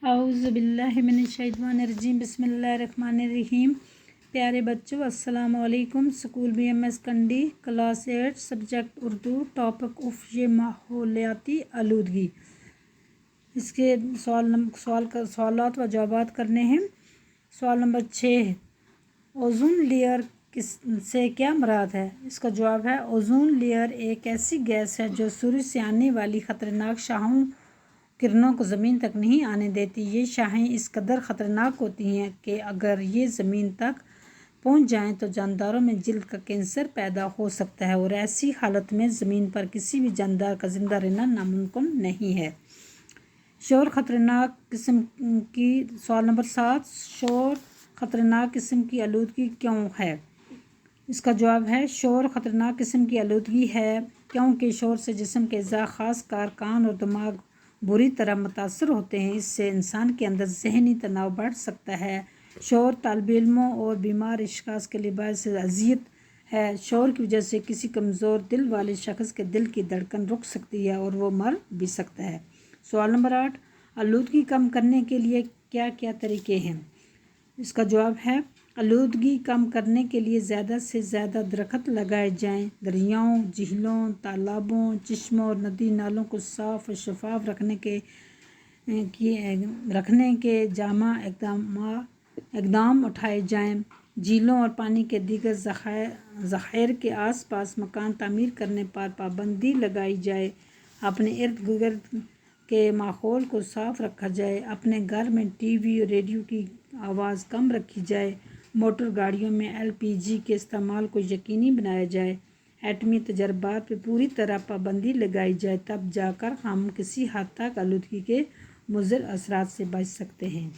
اعوذ باللہ من الشیطان الرجیم بسم اللہ الرحمن الرحیم۔ پیارے بچوں السلام علیکم۔ School BMS Kundi class 8 subject Urdu, topic یہ ماحولیاتی آلودگی۔ اس کے سوالات و جوابات کرنے ہیں۔ سوال نمبر 6، اوزون لیئر سے کیا مراد ہے؟ اس کا جواب ہے اوزون لیئر ایک ایسی گیس ہے جو سورج سے آنے والی خطرناک شعاعوں کرنوں کو زمین تک نہیں آنے دیتی۔ یہ شعاعیں اس قدر خطرناک ہوتی ہیں کہ اگر یہ زمین تک پہنچ جائیں تو جانداروں میں جلد کا کینسر پیدا ہو سکتا ہے اور ایسی حالت میں زمین پر کسی بھی جاندار کا زندہ رہنا ناممکن نہیں ہے۔ شور خطرناک قسم کی سوال نمبر 7، شور خطرناک قسم کی آلودگی کیوں ہے؟ اس کا جواب ہے شور خطرناک قسم کی آلودگی ہے کیونکہ شور سے جسم کے اعضاء خاص کر کان اور دماغ بری طرح متاثر ہوتے ہیں۔ اس سے انسان کے اندر ذہنی تناؤ بڑھ سکتا ہے۔ شور طالب علموں اور بیمار اشخاص کے لیے باعث اذیت ہے۔ شور کی وجہ سے کسی کمزور دل والے شخص کے دل کی دھڑکن رک سکتی ہے اور وہ مر بھی سکتا ہے۔ سوال نمبر 8، آلودگی کم کرنے کے لیے کیا کیا طریقے ہیں؟ اس کا جواب ہے آلودگی کم کرنے کے لیے زیادہ سے زیادہ درخت لگائے جائیں۔ دریاؤں، جھیلوں، تالابوں، چشموں اور ندی نالوں کو صاف اور شفاف رکھنے کے جامع اقدام اٹھائے جائیں۔ جھیلوں اور پانی کے دیگر ذخائر کے آس پاس مکان تعمیر کرنے پر پابندی لگائی جائے۔ اپنے ارد گرد کے ماحول کو صاف رکھا جائے۔ اپنے گھر میں ٹی وی اور ریڈیو کی آواز کم رکھی جائے۔ موٹر گاڑیوں میں LPG کے استعمال کو یقینی بنایا جائے۔ ایٹمی تجربات پر پوری طرح پابندی لگائی جائے، تب جا کر ہم کسی حد تک آلودگی کے مضر اثرات سے بچ سکتے ہیں۔